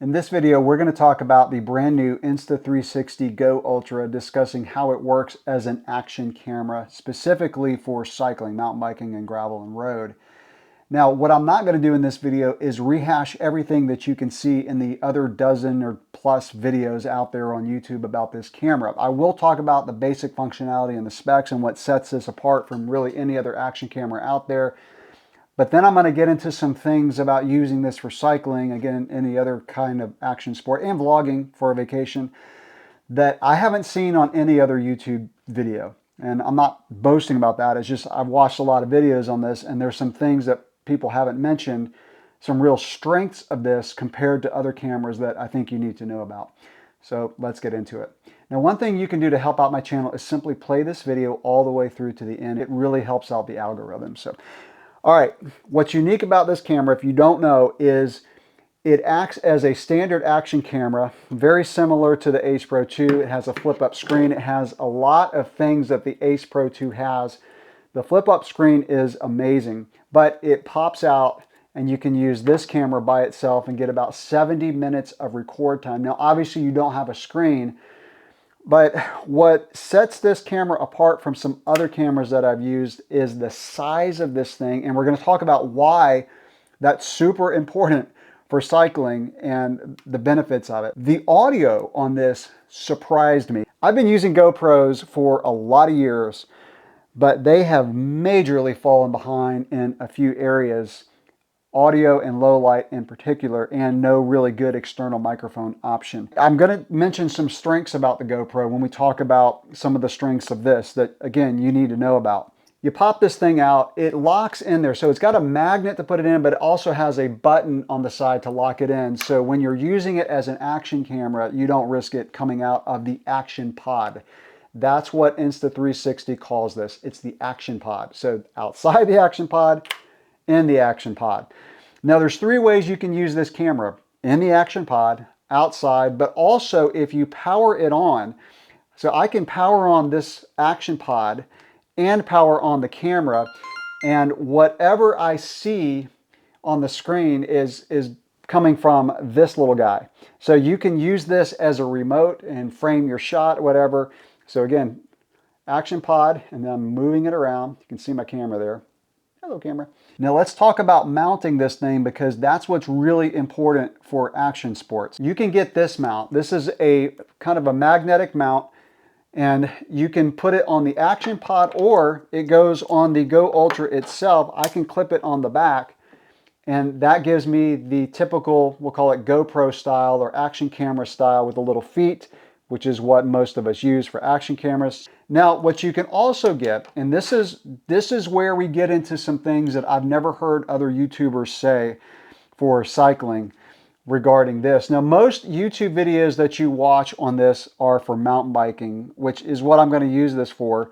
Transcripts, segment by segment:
In this video, we're going to talk about the brand new Insta360 Go Ultra, discussing how it works as an action camera, specifically for cycling, mountain biking, and gravel and road. Now, what I'm not going to do in this video is rehash everything that you can see in the other dozen or plus videos out there on YouTube about this camera. I will talk about the basic functionality and the specs and what sets this apart from really any other action camera out there. But then I'm going to get into some things about using this for cycling, again, any other kind of action sport, and vlogging for a vacation that I haven't seen on any other YouTube video. And I'm not boasting about that. It's just I've watched a lot of videos on this, and there's some things that people haven't mentioned, some real strengths of this compared to other cameras that I think you need to know about. So let's get into it. Now, one thing you can do to help out my channel is simply play this video all the way through to the end. It really helps out the algorithm. So, all right, what's unique about this camera, if you don't know, is it acts as a standard action camera, very similar to the Ace Pro 2. It has a flip-up screen. It has a lot of things that the Ace Pro 2 has. The flip-up screen is amazing, but it pops out and you can use this camera by itself and get about 70 minutes of record time. Now, obviously, you don't have a screen, but what sets this camera apart from some other cameras that I've used is the size of this thing. And we're going to talk about why that's super important for cycling and the benefits of it. The audio on this surprised me. I've been using GoPros for a lot of years, but they have majorly fallen behind in a few areas, audio and low light in particular, and no really good external microphone option. I'm going to mention some strengths about the GoPro when we talk about some of the strengths of this that, again, you need to know about. You pop this thing out, it locks in there. So it's got a magnet to put it in, but it also has a button on the side to lock it in. So when you're using it as an action camera, you don't risk it coming out of the action pod. That's what Insta360 calls this. It's the action pod. So outside the action pod, in the action pod. Now, there's three ways you can use this camera: in the action pod, outside, but also if you power it on. So I can power on this action pod and power on the camera, and whatever I see on the screen is coming from this little guy. So you can use this as a remote and frame your shot, whatever. So again, action pod, and then I'm moving it around. You can see my camera there. Hello, camera. Now let's talk about mounting this thing, because that's what's really important for action sports. You can get this mount. This is a kind of a magnetic mount, and you can put it on the action pod, or it goes on the Go Ultra itself. I can clip it on the back, and that gives me the typical, we'll call it GoPro style or action camera style with the little feet, which is what most of us use for action cameras. Now, what you can also get, and this is where we get into some things that I've never heard other YouTubers say for cycling regarding this. Now, most YouTube videos that you watch on this are for mountain biking, which is what I'm going to use this for.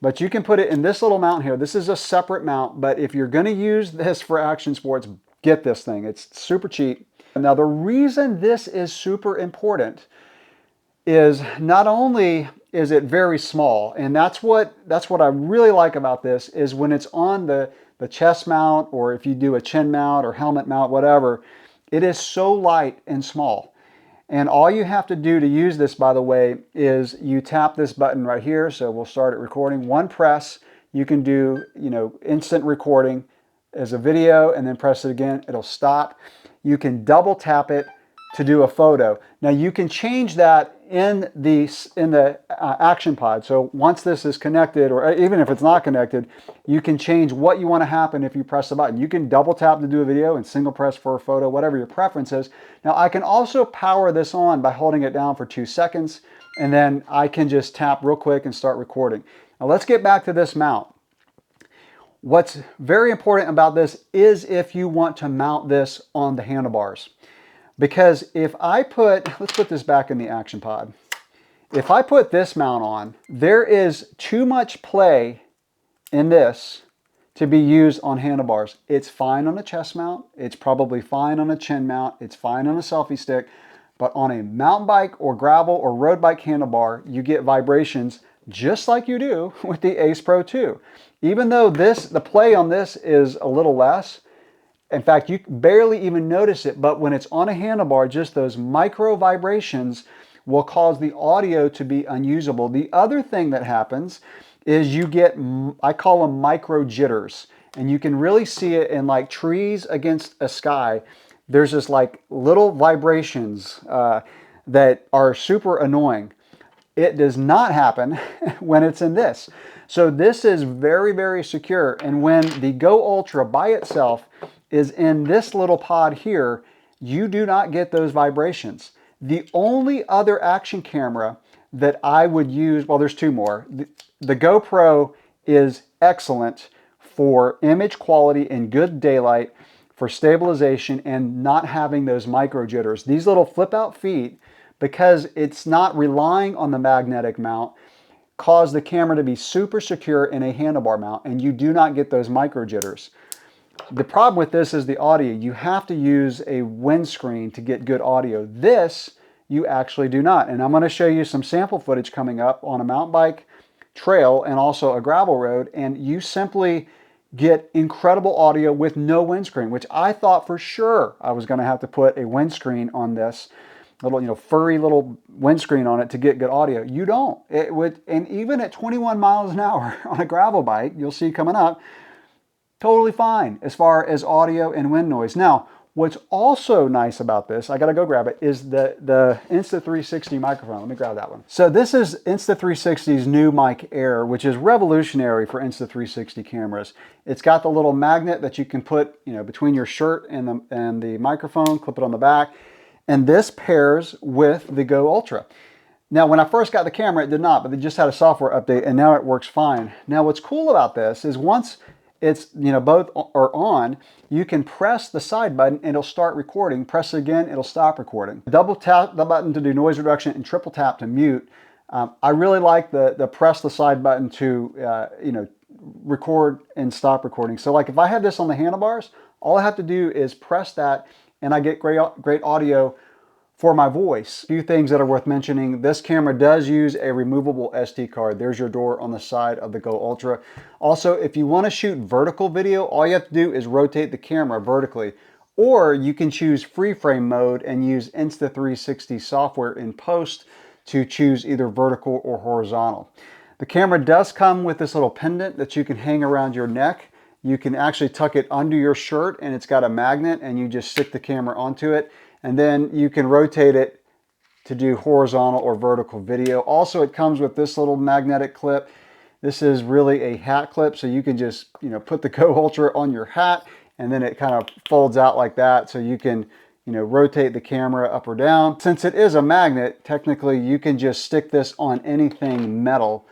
But you can put it in this little mount here. This is a separate mount, but if you're going to use this for action sports, get this thing. It's super cheap. Now, the reason this is super important is not only is it very small, and that's what I really like about this, is when it's on the chest mount, or if you do a chin mount or helmet mount, whatever, it is so light and small. And all you have to do to use this, by the way, is you tap this button right here. So we'll start it recording. One press, you can do, instant recording as a video, and then press it again, it'll stop. You can double tap it to do a photo. Now you can change that in the action pod. So once this is connected, or even if it's not connected, you can change what you want to happen if you press the button. You can double tap to do a video and single press for a photo, whatever your preference is. Now I can also power this on by holding it down for 2 seconds, and then I can just tap real quick and start recording. Now let's get back to this mount. What's very important about this is if you want to mount this on the handlebars. Because if I let's put this back in the action pod. If I put this mount on, there is too much play in this to be used on handlebars. It's fine on a chest mount. It's probably fine on a chin mount. It's fine on a selfie stick. But on a mountain bike or gravel or road bike handlebar, you get vibrations just like you do with the Ace Pro 2. Even though the play on this is a little less, In fact, you barely even notice it, but when it's on a handlebar, just those micro vibrations will cause the audio to be unusable. The other thing that happens is you get, I call them micro jitters, and you can really see it in like trees against a sky. There's just like little vibrations that are super annoying. It does not happen when it's in this. So this is very, very secure. And when the Go Ultra by itself is in this little pod here, you do not get those vibrations. The only other action camera that I would use, well, there's two more. The GoPro is excellent for image quality in good daylight, for stabilization, and not having those micro jitters. These little flip out feet, because it's not relying on the magnetic mount, cause the camera to be super secure in a handlebar mount, and you do not get those micro jitters. The problem with this is the audio. You have to use a windscreen to get good audio. This, you actually do not. And I'm going to show you some sample footage coming up on a mountain bike trail and also a gravel road, and you simply get incredible audio with no windscreen, which I thought for sure I was going to have to put a windscreen on this little, furry little windscreen on it to get good audio. You don't. It would, and even at 21 miles an hour on a gravel bike, you'll see coming up, totally fine as far as audio and wind noise. Now, what's also nice about this, I gotta go grab it, is the Insta360 microphone. Let me grab that one. So this is Insta360's new Mic Air, which is revolutionary for Insta360 cameras. It's got the little magnet that you can put, between your shirt and the microphone, clip it on the back. And this pairs with the Go Ultra. Now, when I first got the camera, it did not, but they just had a software update and now it works fine. Now, what's cool about this is once it's, both are on, you can press the side button and it'll start recording. Press it again, it'll stop recording. Double tap the button to do noise reduction and triple tap to mute. I really like the press the side button to, record and stop recording. So like if I had this on the handlebars, all I have to do is press that and I get great audio for my voice. A few things that are worth mentioning. This camera does use a removable SD card. There's your door on the side of the Go Ultra. Also, if you want to shoot vertical video, all you have to do is rotate the camera vertically. Or you can choose free frame mode and use Insta360 software in post to choose either vertical or horizontal. The camera does come with this little pendant that you can hang around your neck. You can actually tuck it under your shirt and it's got a magnet and you just stick the camera onto it. And then you can rotate it to do horizontal or vertical video. Also, it comes with this little magnetic clip. This is really a hat clip, so you can just, put the Go Ultra on your hat and then it kind of folds out like that. So you can, rotate the camera up or down. Since it is a magnet, technically you can just stick this on anything metal.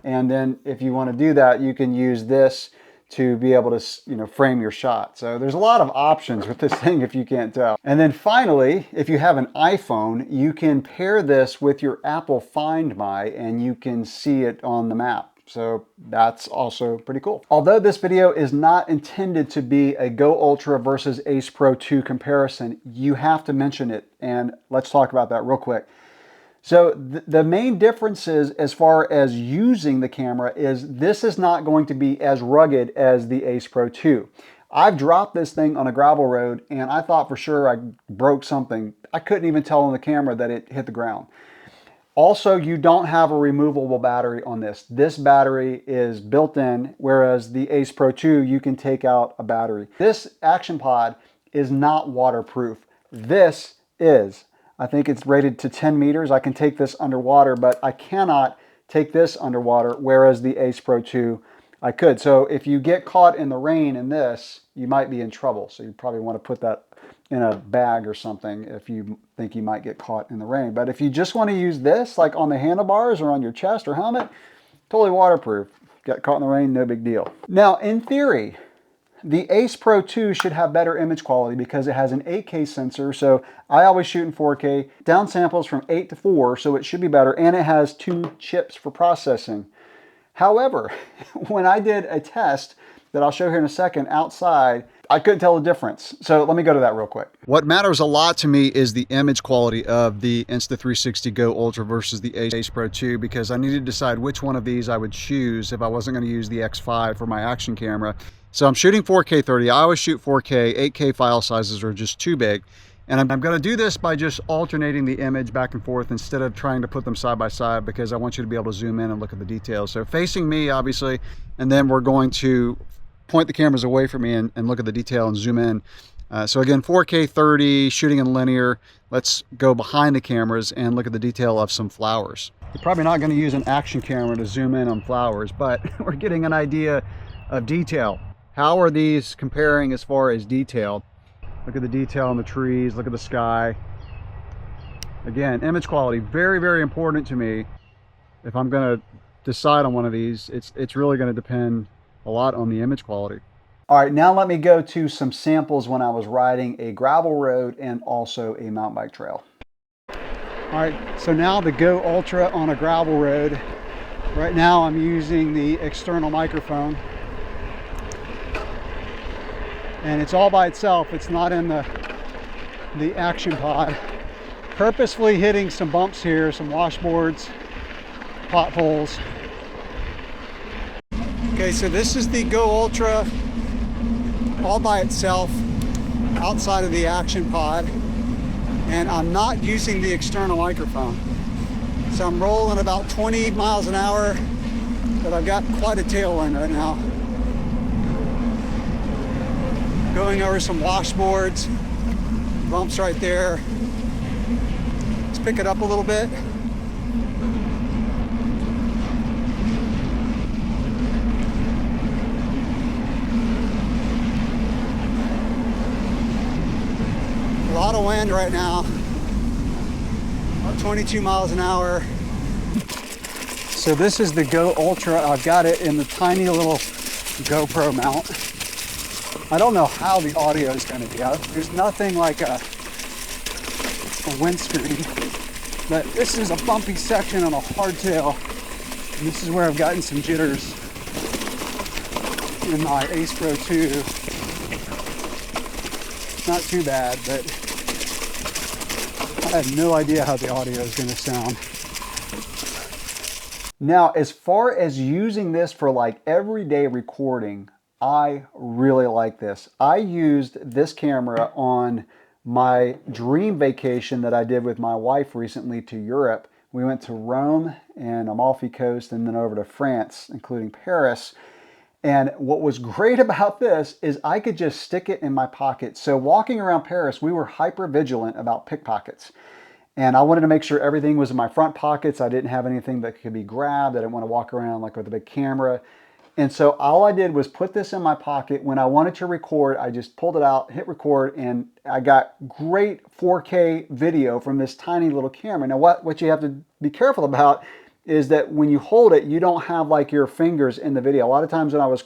And then if you want to do that, you can use this to be able to, frame your shot. So there's a lot of options with this thing if you can't tell. And then finally, if you have an iPhone, you can pair this with your Apple Find My and you can see it on the map. So that's also pretty cool. Although this video is not intended to be a Go Ultra versus Ace Pro 2 comparison, you have to mention it. And let's talk about that real quick. So the main differences as far as using the camera is this is not going to be as rugged as the Ace Pro 2. I've dropped this thing on a gravel road and I thought for sure I broke something. I couldn't even tell on the camera that it hit the ground. Also, you don't have a removable battery on this. This battery is built in, whereas the Ace Pro 2, you can take out a battery. This action pod is not waterproof. This is. I think it's rated to 10 meters. I can take this underwater, but I cannot take this underwater, whereas the Ace Pro 2, I could. So if you get caught in the rain in this, you might be in trouble. So you probably want to put that in a bag or something if you think you might get caught in the rain. But if you just want to use this, like on the handlebars or on your chest or helmet, totally waterproof. Get caught in the rain, no big deal. Now, in theory, the Ace Pro 2 should have better image quality because it has an 8K sensor, so I always shoot in 4K. Down samples from 8 to 4, so it should be better, and it has 2 chips for processing. However, when I did a test that I'll show here in a second outside, I couldn't tell the difference. So let me go to that real quick. What matters a lot to me is the image quality of the Insta360 Go Ultra versus the Ace Pro 2 because I needed to decide which one of these I would choose if I wasn't going to use the X5 for my action camera. So I'm shooting 4K 30. I always shoot 4K. 8K file sizes are just too big. And I'm going to do this by just alternating the image back and forth instead of trying to put them side by side, because I want you to be able to zoom in and look at the details. So facing me, obviously, and then we're going to point the cameras away from me and look at the detail and zoom in. So again, 4K 30, shooting in linear. Let's go behind the cameras and look at the detail of some flowers. You're probably not going to use an action camera to zoom in on flowers, but we're getting an idea of detail. How are these comparing as far as detail? Look at the detail on the trees, look at the sky. Again, image quality, very, very important to me. If I'm going to decide on one of these, it's really going to depend a lot on the image quality. All right, now let me go to some samples when I was riding a gravel road and also a mountain bike trail. All right, so now the Go Ultra on a gravel road. Right now I'm using the external microphone. And it's all by itself. It's not in the action pod. Purposefully hitting some bumps here, some washboards, potholes. Okay, so this is the Go Ultra all by itself outside of the action pod, and I'm not using the external microphone. So I'm rolling about 20 miles an hour, but I've got quite a tailwind right now. Going over some washboards, bumps right there. Let's pick it up a little bit. A lot of wind right now, about 22 miles an hour. So this is the Go Ultra. I've got it in the tiny little GoPro mount. I don't know how the audio is going to be out. There's nothing like a windscreen, but this is a bumpy section on a hardtail. And this is where I've gotten some jitters in my Ace Pro 2. Not too bad, but I have no idea how the audio is going to sound. Now, as far as using this for like everyday recording, I really like this. I used this camera on my dream vacation that I did with my wife recently to Europe. We went to Rome and Amalfi Coast and then over to France, including Paris. And what was great about this is I could just stick it in my pocket. So walking around Paris, we were hyper vigilant about pickpockets. And I wanted to make sure everything was in my front pockets. I didn't have anything that could be grabbed. I didn't want to walk around like with a big camera. And so all I did was put this in my pocket. When I wanted to record, I just pulled it out, hit record, and I got great 4K video from this tiny little camera. Now what you have to be careful about is that when you hold it, you don't have like your fingers in the video. A lot of times when I was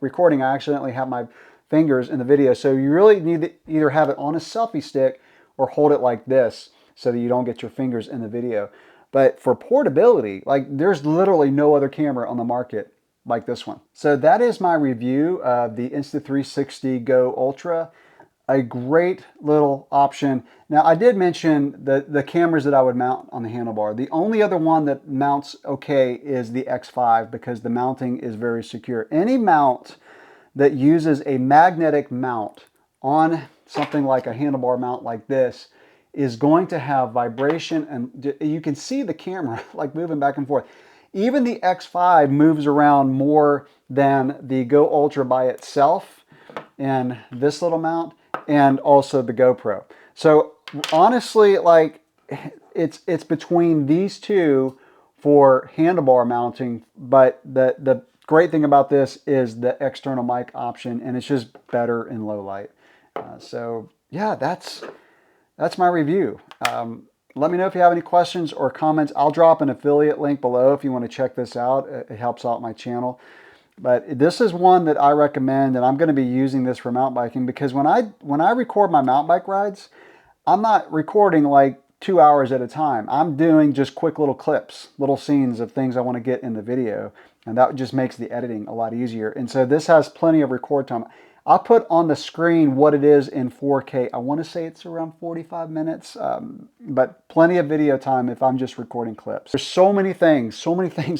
recording, I accidentally have my fingers in the video. So you really need to either have it on a selfie stick or hold it like this so that you don't get your fingers in the video. But for portability, like there's literally no other camera on the market like this one. So that is my review of the Insta360 Go Ultra. A great little option. Now I did mention the cameras that I would mount on the handlebar. The only other one that mounts okay is the X5 because the mounting is very secure. Any mount that uses a magnetic mount on something like a handlebar mount like this is going to have vibration, and you can see the camera like moving back and forth. Even the X5 moves around more than the Go Ultra by itself and this little mount and also the GoPro. So honestly, like it's between these two for handlebar mounting, but the great thing about this is the external mic option, and it's just better in low light. So yeah, that's my review. Let me know if you have any questions or comments. I'll drop an affiliate link below if you want to check this out. It helps out my channel. But this is one that I recommend, and I'm going to be using this for mountain biking because when I record my mountain bike rides, I'm not recording like 2 hours at a time. I'm doing just quick little clips, little scenes of things I want to get in the video, and that just makes the editing a lot easier. And so this has plenty of record time. I'll put on the screen what it is in 4K. I want to say it's around 45 minutes, but plenty of video time if I'm just recording clips. There's so many things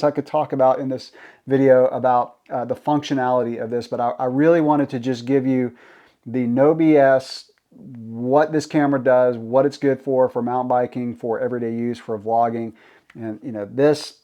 I could talk about in this video about the functionality of this, but I really wanted to just give you the no BS, what this camera does, what it's good for mountain biking, for everyday use, for vlogging. And you know, this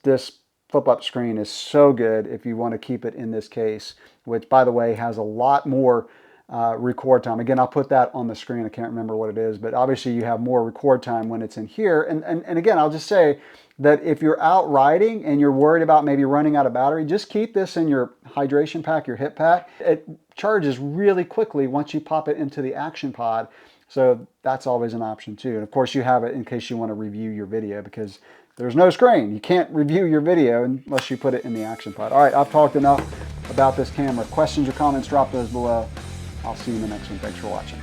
flip-up screen is so good if you want to keep it in this case, which, by the way, has a lot more record time. Again, I'll put that on the screen. I can't remember what it is, but obviously you have more record time when it's in here. And again, I'll just say that if you're out riding and you're worried about maybe running out of battery, just keep this in your hydration pack, your hip pack. It charges really quickly once you pop it into the action pod. So that's always an option too. And of course you have it in case you want to review your video, because there's no screen. You can't review your video unless you put it in the action pod. All right, I've talked enough about this camera. Questions or comments, drop those below. I'll see you in the next one. Thanks for watching.